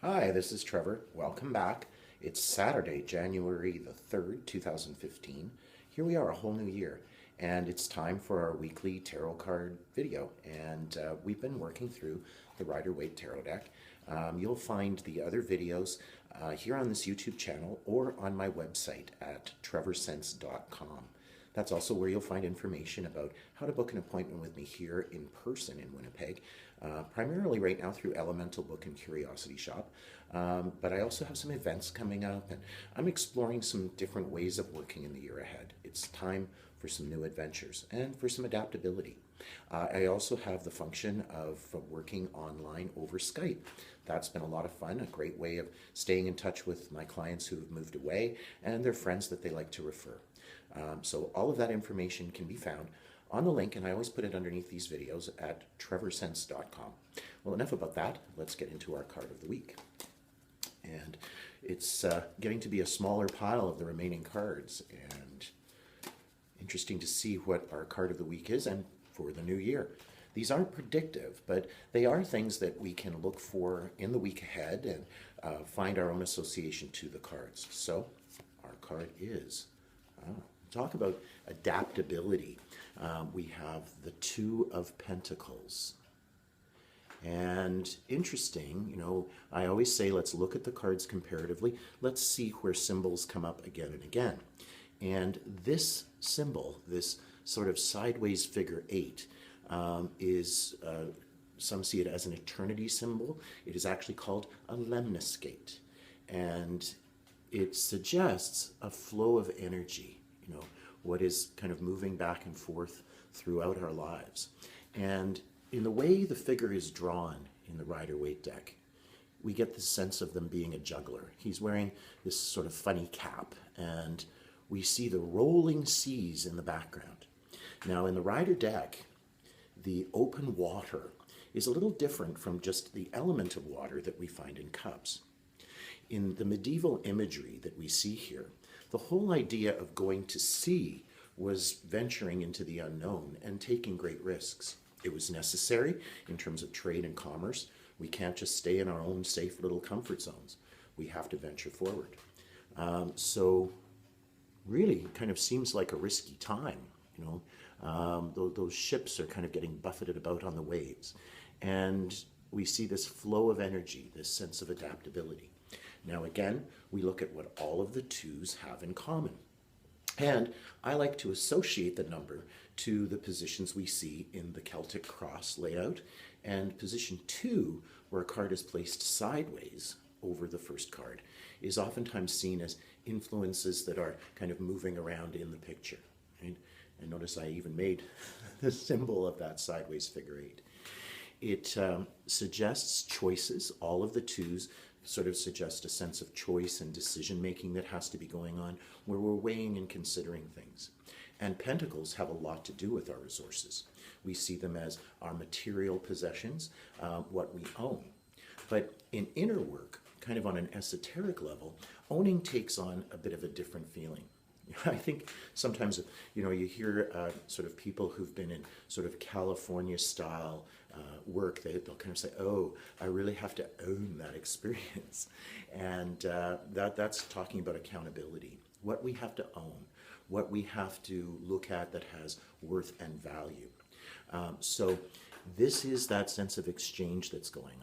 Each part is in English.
Hi, this is Trevor. Welcome back. It's Saturday, January the 3rd, 2015. Here we are, a whole new year, and it's time for our weekly tarot card video. And we've been working through the Rider-Waite Tarot deck. You'll find the other videos here on this YouTube channel or on my website at trevorsense.com. That's also where you'll find information about how to book an appointment with me here in person in Winnipeg, primarily right now through Elemental Book and Curiosity Shop. But I also have some events coming up, and I'm exploring some different ways of working in the year ahead. It's time for some new adventures and for some adaptability. I also have the function of working online over Skype. That's been a lot of fun, a great way of staying in touch with my clients who have moved away and their friends that they like to refer. So all of that information can be found on the link, and I always put it underneath these videos at trevorsense.com. Well, enough about that. Let's get into our card of the week. And it's getting to be a smaller pile of the remaining cards, and interesting to see what our card of the week is and for the new year. These aren't predictive, but they are things that we can look for in the week ahead and find our own association to the cards. So our card is, talk about adaptability. We have the Two of Pentacles. And interesting, I always say let's look at the cards comparatively. Let's see where symbols come up again and again. And this symbol, this sort of sideways figure 8, is, some see it as an eternity symbol. It is actually called a lemniscate. And it suggests a flow of energy, what is kind of moving back and forth throughout our lives. And in the way the figure is drawn in the Rider-Waite deck, we get the sense of them being a juggler. He's wearing this sort of funny cap, and we see the rolling seas in the background. Now, in the Rider deck, the open water is a little different from just the element of water that we find in cups. In the medieval imagery that we see here, the whole idea of going to sea was venturing into the unknown and taking great risks. It was necessary in terms of trade and commerce. We can't just stay in our own safe little comfort zones. We have to venture forward. So really kind of seems like a risky time. Those ships are kind of getting buffeted about on the waves. And we see this flow of energy, this sense of adaptability. Now again, we look at what all of the twos have in common. And I like to associate the number to the positions we see in the Celtic cross layout. And position 2, where a card is placed sideways over the first card, is oftentimes seen as influences that are kind of moving around in the picture. Right? And notice I even made the symbol of that sideways figure 8. It suggests choices. All of the twos sort of suggest a sense of choice and decision making that has to be going on, where we're weighing and considering things. And pentacles have a lot to do with our resources. We see them as our material possessions, what we own. But in inner work, kind of on an esoteric level, owning takes on a bit of a different feeling. I think sometimes, you hear sort of people who've been in sort of California style work, they'll kind of say, oh, I really have to own that experience. And that's talking about accountability, what we have to own, what we have to look at that has worth and value. So this is that sense of exchange that's going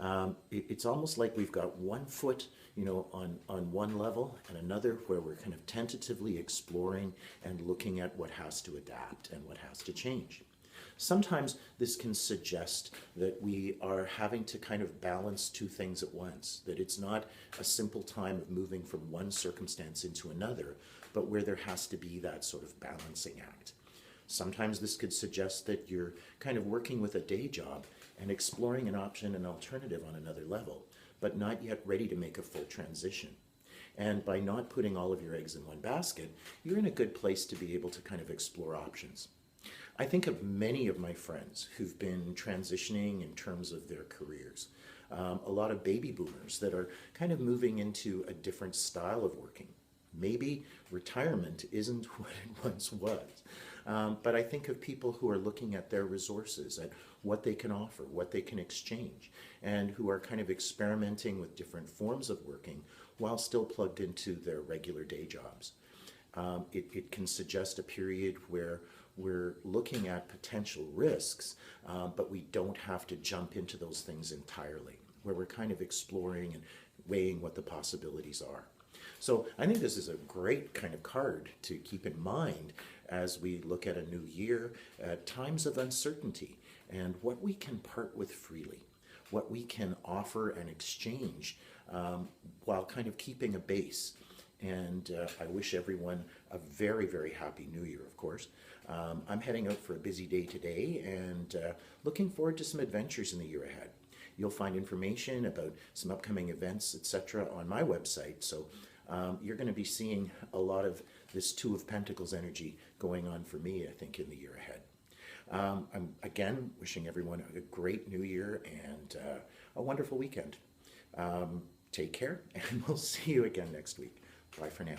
on. It's almost like we've got one foot on one level and another where we're kind of tentatively exploring and looking at what has to adapt and what has to change. Sometimes this can suggest that we are having to kind of balance two things at once, that it's not a simple time of moving from one circumstance into another, but where there has to be that sort of balancing act. Sometimes this could suggest that you're kind of working with a day job and exploring an option, an alternative on another level, but not yet ready to make a full transition. And by not putting all of your eggs in one basket, you're in a good place to be able to kind of explore options. I think of many of my friends who've been transitioning in terms of their careers. A lot of baby boomers that are kind of moving into a different style of working. Maybe retirement isn't what it once was. but I think of people who are looking at their resources, at what they can offer, what they can exchange, and who are kind of experimenting with different forms of working while still plugged into their regular day jobs. It can suggest a period where we're looking at potential risks, but we don't have to jump into those things entirely, where we're kind of exploring and weighing what the possibilities are. So I think this is a great kind of card to keep in mind as we look at a new year, at times of uncertainty, and what we can part with freely, what we can offer and exchange while kind of keeping a base. And I wish everyone a very, very happy New Year, of course. I'm heading out for a busy day today and looking forward to some adventures in the year ahead. You'll find information about some upcoming events, etc. on my website. So you're going to be seeing a lot of this Two of Pentacles energy going on for me, I think, in the year ahead. I'm again wishing everyone a great New Year and a wonderful weekend. Take care, and we'll see you again next week. Bye for now.